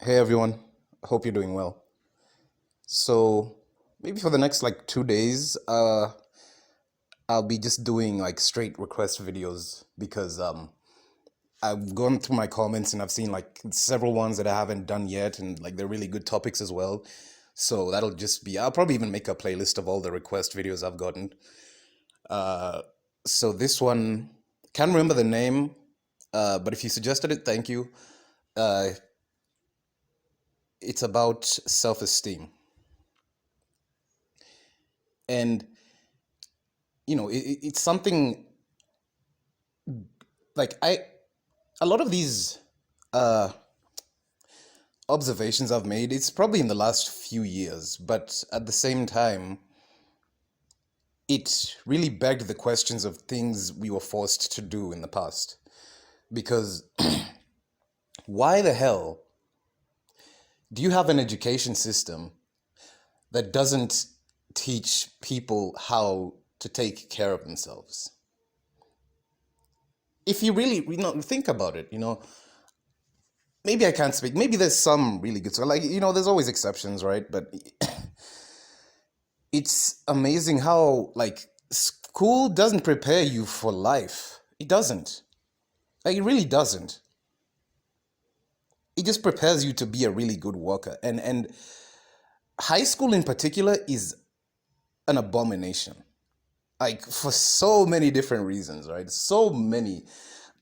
Hey everyone, hope you're doing well. So maybe for the next 2 days, I'll be just doing straight request videos because I've gone through my comments and I've seen several ones that I haven't done yet, and they're really good topics as well. So that'll just be I'll probably even make a playlist of all the request videos I've gotten. Uh, so this one, can't remember the name, but if you suggested it, thank you. Uh, it's about self-esteem. And it's something like I a lot of these uh observations I've made, it's probably in the last few years, but at the same time it really begged the questions of things we were forced to do in the past. Because why the hell do you have an education system that doesn't teach people how to take care of themselves? If you really think about it, maybe I can't speak. Maybe there's some really good. So, there's always exceptions, right? But it's amazing how, school doesn't prepare you for life. It doesn't. It really doesn't. It just prepares you to be a really good worker. And high school in particular is an abomination. For so many different reasons, right? So many.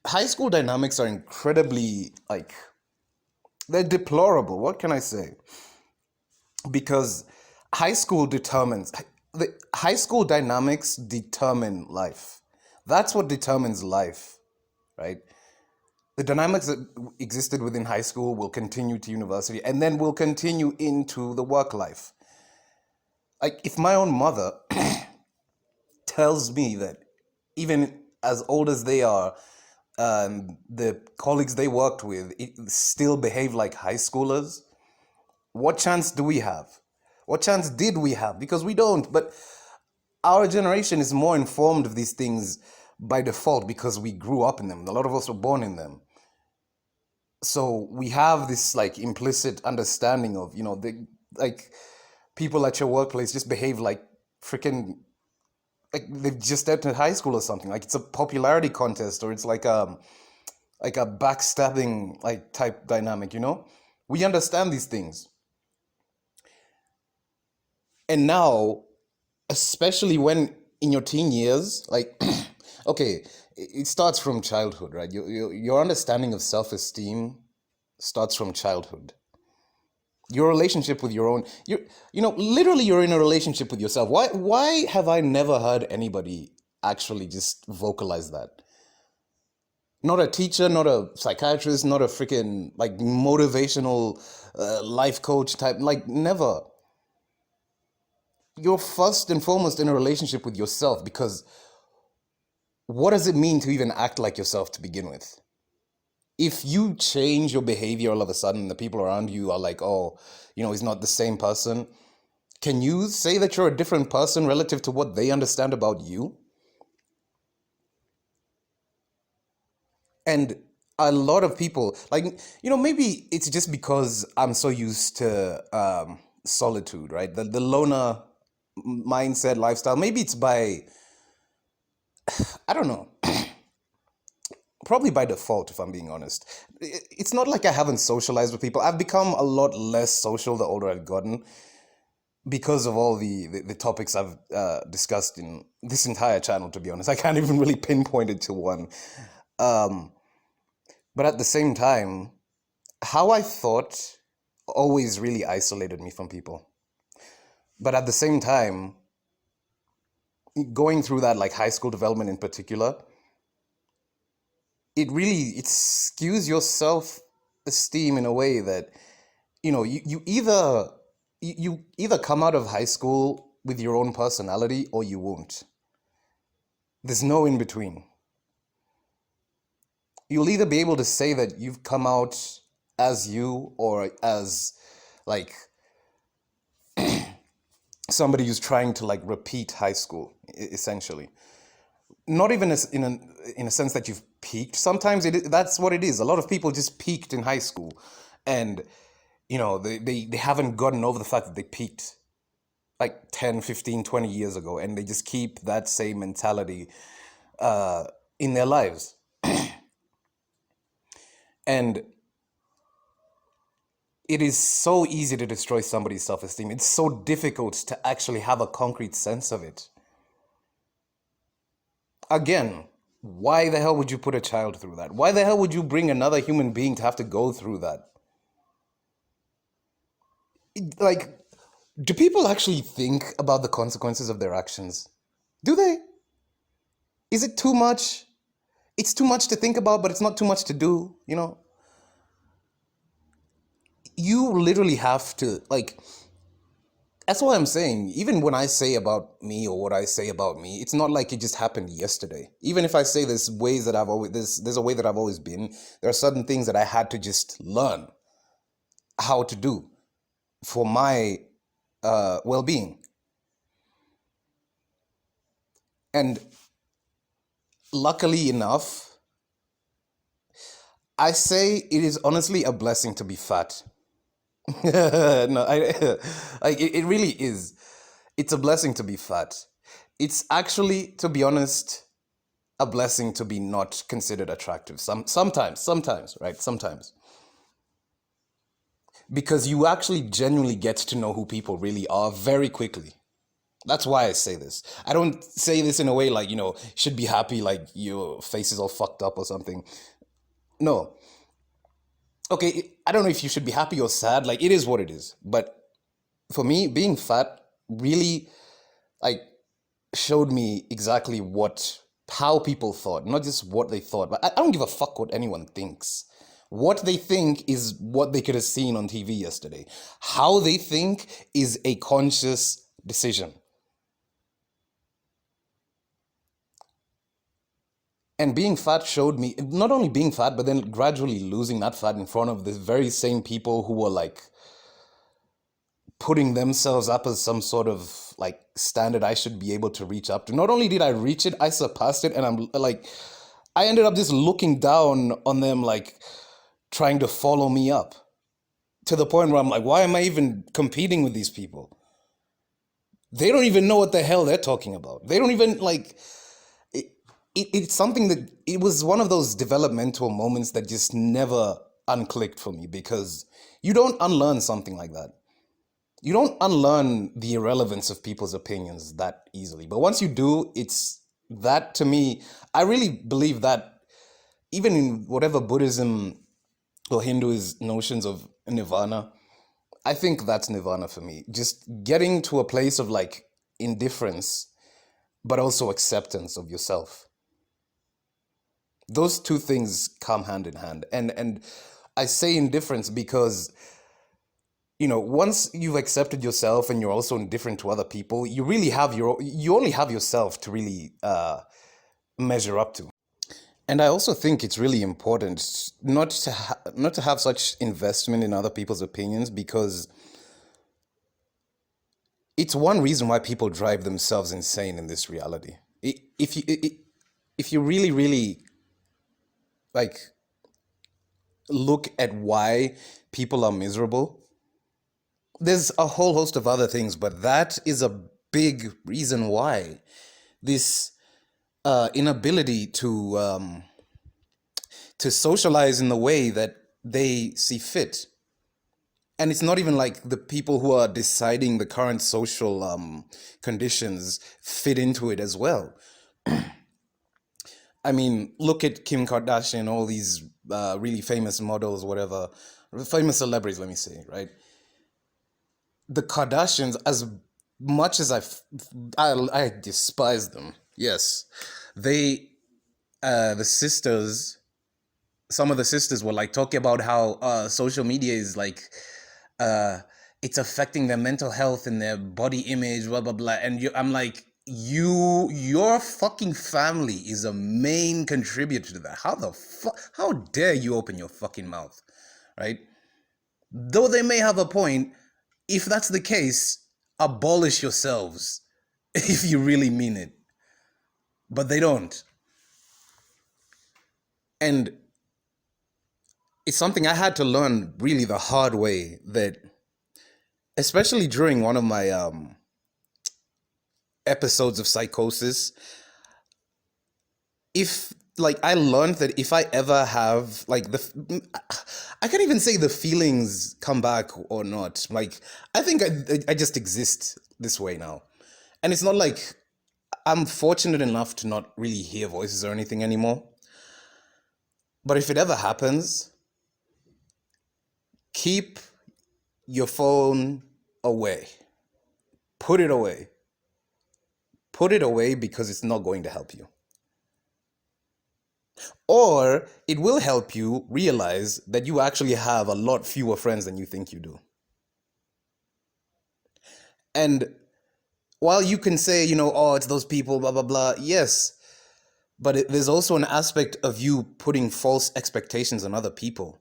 High school dynamics are incredibly, they're deplorable. What can I say? Because high school determines the high school dynamics determine life. That's what determines life, right? The dynamics that existed within high school will continue to university and then will continue into the work life. If my own mother tells me that even as old as they are, the colleagues they worked with still behave like high schoolers, what chance do we have? What chance did we have? Because we don't. But our generation is more informed of these things by default because we grew up in them. A lot of us were born in them. So we have this implicit understanding of, people at your workplace just behave like freaking they've just entered high school or something. It's a popularity contest, or it's like a backstabbing type dynamic, We understand these things. And now, especially when in your teen years, okay, it starts from childhood, right? Your understanding of self-esteem starts from childhood. Your relationship with your own, literally you're in a relationship with yourself. Why have I never heard anybody actually just vocalize that? Not a teacher, not a psychiatrist, not a freaking motivational life coach type, never. You're first and foremost in a relationship with yourself, because what does it mean to even act like yourself to begin with? If you change your behavior all of a sudden, the people around you are like, oh, he's not the same person. Can you say that you're a different person relative to what they understand about you? And a lot of people, maybe it's just because I'm so used to solitude, right? The loner mindset lifestyle. Maybe it's by, I don't know, probably by default, if I'm being honest. It's not like I haven't socialized with people. I've become a lot less social the older I've gotten because of all the topics I've discussed in this entire channel, to be honest. I can't even really pinpoint it to one. But at the same time, how I thought always really isolated me from people. But at the same time, going through that high school development in particular, it skews your self-esteem in a way that, you either come out of high school with your own personality or you won't. There's no in between. You'll either be able to say that you've come out as you, or as somebody who's trying to repeat high school, essentially. Not even in a sense that you've peaked. Sometimes that's what it is. A lot of people just peaked in high school, and they haven't gotten over the fact that they peaked like 10, 15, 20 years ago, and they just keep that same mentality uh, in their lives. And it is so easy to destroy somebody's self-esteem. It's so difficult to actually have a concrete sense of it. Again, why the hell would you put a child through that? Why the hell would you bring another human being to have to go through that? Like, do people actually think about the consequences of their actions? Do they? Is it too much? It's too much to think about, but it's not too much to do, You literally have to, like, that's what I'm saying. Even when I say about me or what I say about me, it's not like it just happened yesterday. Even if I say there's ways that there's a way that I've always been, there are certain things that I had to just learn how to do for my well-being. And luckily enough, I say it is honestly a blessing to be fat. No, like it really is. It's a blessing to be fat. It's actually, to be honest, a blessing to be not considered attractive. Sometimes, right? Sometimes. Because you actually genuinely get to know who people really are very quickly. That's why I say this. I don't say this in a way like, should be happy like your face is all fucked up or something. No. Okay, I don't know if you should be happy or sad. Like, it is what it is. But for me, being fat really, like, showed me exactly how people thought, not just what they thought. But I don't give a fuck what anyone thinks. What they think is what they could have seen on TV yesterday. How they think is a conscious decision. And being fat showed me not only being fat, but then gradually losing that fat in front of the very same people who were like putting themselves up as some sort of like standard I should be able to reach up to. Not only did I reach it, I surpassed it. And I'm like, I ended up just looking down on them, like trying to follow me up to the point where I'm like, why am I even competing with these people? They don't even know what the hell they're talking about. They don't even like it's something that it was one of those developmental moments that just never unclicked for me, because you don't unlearn something like that. You don't unlearn the irrelevance of people's opinions that easily. But once you do, it's that, to me, I really believe that even in whatever Buddhism or Hindu's notions of nirvana, I think that's nirvana for me. Just getting to a place of like indifference, but also acceptance of yourself. Those two things come hand in hand. And I say indifference because, once you've accepted yourself and you're also indifferent to other people, you only have yourself to really measure up to. And I also think it's really important not to have such investment in other people's opinions, because it's one reason why people drive themselves insane in this reality. If you really, really like look at why people are miserable, there's a whole host of other things, but that is a big reason why. This inability to socialize in the way that they see fit. And it's not even like the people who are deciding the current social conditions fit into it as well. I mean, look at Kim Kardashian, all these really famous models, whatever, famous celebrities, let me say, right? The Kardashians, as much as I despise them, yes, the sisters, some of the sisters were like talking about how social media is like, uh, it's affecting their mental health and their body image, blah, blah, blah. And I'm like, your fucking family is a main contributor to that. How dare you open your fucking mouth, right? Though they may have a point, if that's the case, abolish yourselves if you really mean it. But they don't. And it's something I had to learn really the hard way, that especially during one of my episodes of psychosis, if like I learned that if I ever have like I can't even say the feelings come back or not. Like I think I just exist this way now. And it's not like I'm fortunate enough to not really hear voices or anything anymore. But if it ever happens, keep your phone away. Put it away. Put it away because it's not going to help you. Or it will help you realize that you actually have a lot fewer friends than you think you do. And while you can say, oh, it's those people, blah, blah, blah, yes, but there's also an aspect of you putting false expectations on other people.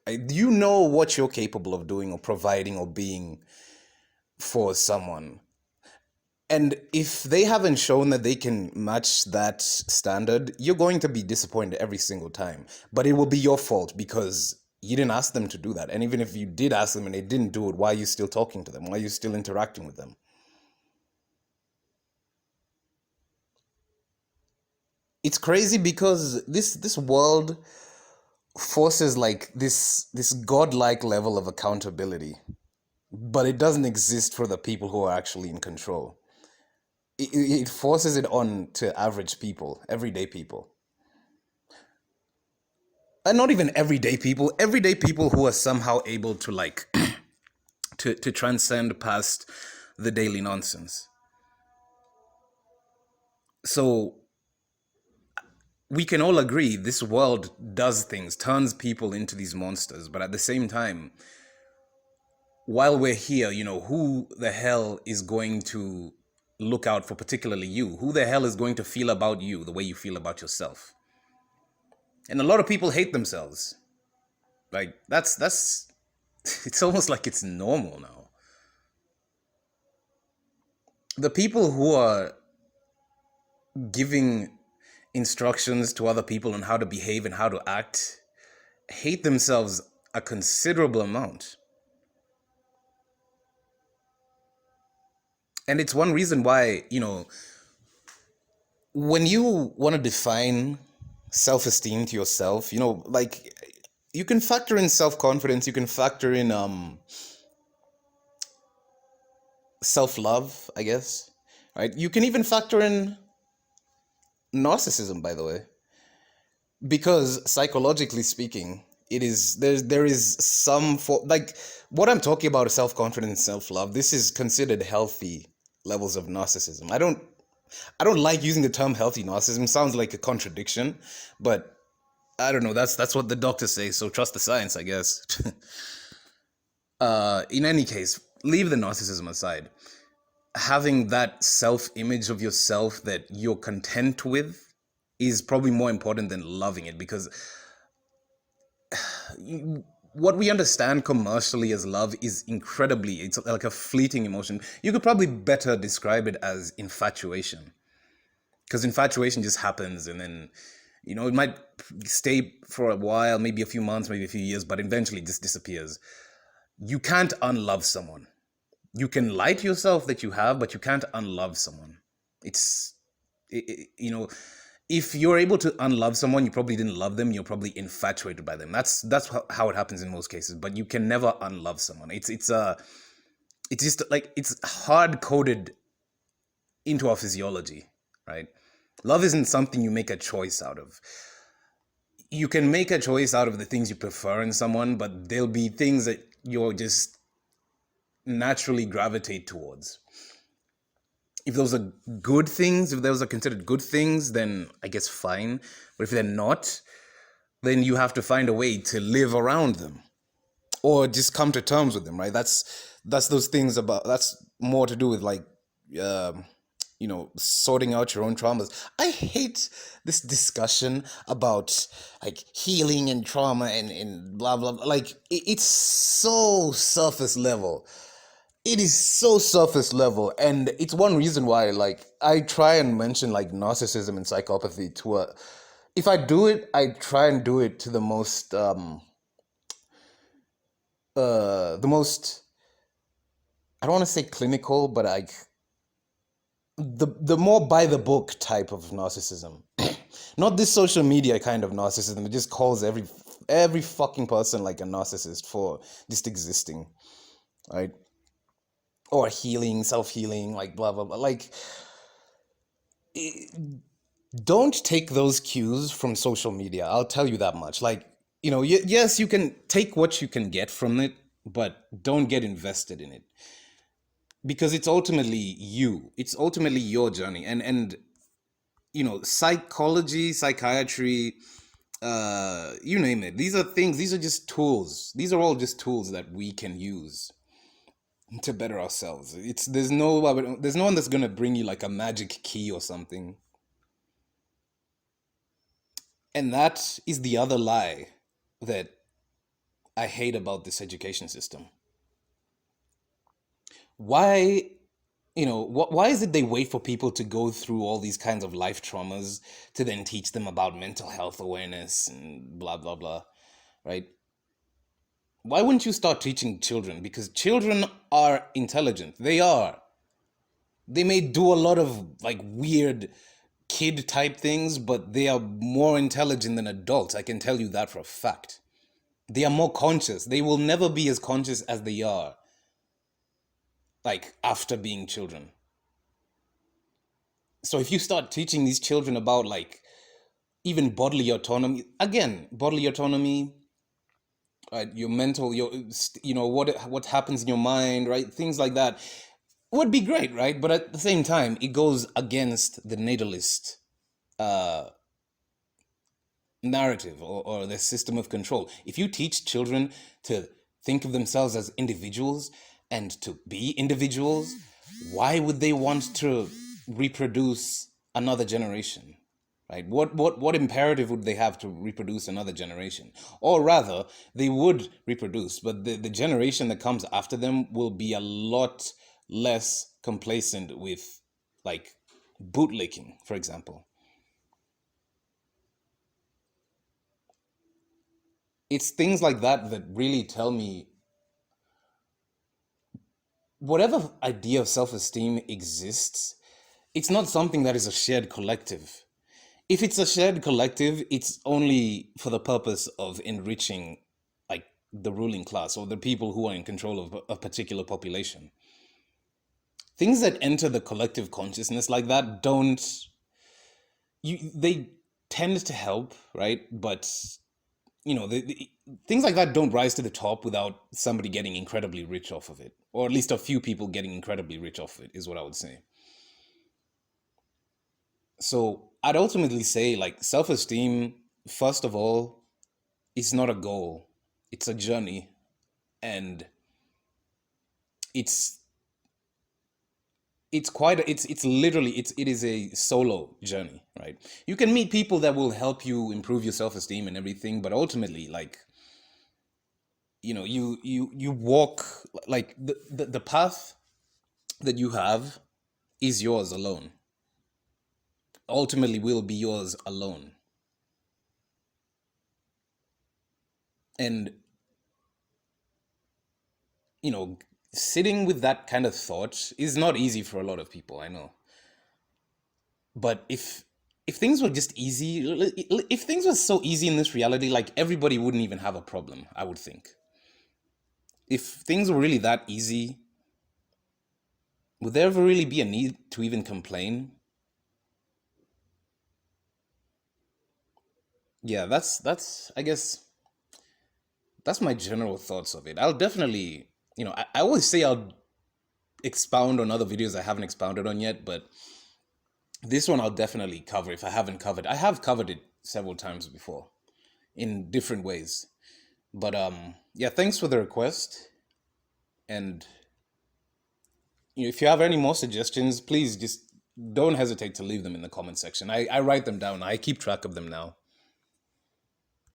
You know what you're capable of doing or providing or being for someone. And if they haven't shown that they can match that standard, you're going to be disappointed every single time. But it will be your fault because you didn't ask them to do that. And even if you did ask them and they didn't do it, why are you still talking to them? Why are you still interacting with them? It's crazy because this world forces like this godlike level of accountability, but it doesn't exist for the people who are actually in control. It forces it on to average people, everyday people. And not even everyday people who are somehow able to like to transcend past the daily nonsense. So we can all agree this world does things, turns people into these monsters, but at the same time, while we're here, who the hell is going to look out for particularly you? Who the hell is going to feel about you the way you feel about yourself? And a lot of people hate themselves. Like that's it's almost like it's normal now. The people who are giving instructions to other people on how to behave and how to act hate themselves a considerable amount. And it's one reason why, when you want to define self-esteem to yourself, like you can factor in self-confidence, you can factor in self-love, I guess, right? You can even factor in narcissism, by the way, because psychologically speaking, there is some for like what I'm talking about, self-confidence, self-love. This is considered healthy levels of narcissism. I don't like using the term healthy narcissism. It sounds like a contradiction, but I don't know. That's what the doctors say. So trust the science, I guess. In any case, leave the narcissism aside. Having that self-image of yourself that you're content with is probably more important than loving it, because what we understand commercially as love is it's like a fleeting emotion. You could probably better describe it as infatuation, because infatuation just happens, and then it might stay for a while, maybe a few months, maybe a few years, but eventually it just disappears. You can't unlove someone. You can lie to yourself that you have, but you can't unlove someone. If you're able to unlove someone, you probably didn't love them. You're probably infatuated by them. That's how it happens in most cases. But you can never unlove someone. It's just like it's hard coded into our physiology, right? Love isn't something you make a choice out of. You can make a choice out of the things you prefer in someone, but there'll be things that you'll just naturally gravitate towards. If those are good things, if those are considered good things, then I guess fine. But if they're not, then you have to find a way to live around them or just come to terms with them, right? That's those things that's more to do with like, sorting out your own traumas. I hate this discussion about like healing and trauma and blah, blah, blah. Like it's so surface level. It is so surface level, and it's one reason why like I try and mention like narcissism and psychopathy if I do it, I try and do it to the most the most, I don't want to say clinical, but like the more by the book type of narcissism. Not this social media kind of narcissism. It just calls every fucking person like a narcissist for just existing, right? Or healing, self-healing, like blah blah blah. Like, don't take those cues from social media. I'll tell you that much. Like, yes, you can take what you can get from it, but don't get invested in it because it's ultimately you. It's ultimately your journey, and psychology, psychiatry, you name it. These are things. These are just tools. These are all just tools that we can use to better ourselves. There's no one that's gonna bring you like a magic key or something. And that is the other lie that I hate about this education system. Why, why is it they wait for people to go through all these kinds of life traumas to then teach them about mental health awareness and blah, blah, blah, right? Why wouldn't you start teaching children? Because children are intelligent. They are. They may do a lot of like weird kid type things, but they are more intelligent than adults. I can tell you that for a fact. They are more conscious. They will never be as conscious as they are, like after being children. So if you start teaching these children about like even bodily autonomy, again, bodily autonomy, right? Your mental, what happens in your mind, right? Things like that would be great, right? But at the same time, it goes against the natalist uh, narrative or the system of control. If you teach children to think of themselves as individuals and to be individuals, why would they want to reproduce another generation? Right? What imperative would they have to reproduce another generation? Or rather, they would reproduce, but the generation that comes after them will be a lot less complacent with like bootlicking, for example. It's things like that that really tell me whatever idea of self-esteem exists, it's not something that is a shared collective. If it's a shared collective, it's only for the purpose of enriching like the ruling class or the people who are in control of a particular population. Things that enter the collective consciousness like that don't they tend to help, right? But things like that don't rise to the top without somebody getting incredibly rich off of it, or at least a few people getting incredibly rich off of it, is what I would say. So I'd ultimately say, like, self-esteem, first of all, is not a goal. It's a journey, and it's it's literally it is a solo journey, right? You can meet people that will help you improve your self-esteem and everything, but ultimately, like, you walk like the path that you have is yours alone. Ultimately will be yours alone. And sitting with that kind of thought is not easy for a lot of people, I know. But if things were just easy, if things were so easy in this reality, like everybody wouldn't even have a problem, I would think. If things were really that easy, would there ever really be a need to even complain? Yeah, that's I guess that's my general thoughts of it. I'll definitely, I always say I'll expound on other videos I haven't expounded on yet, but this one I'll definitely cover if I haven't covered. I have covered it several times before in different ways. But yeah, thanks for the request. And if you have any more suggestions, please just don't hesitate to leave them in the comment section. I write them down. I keep track of them now.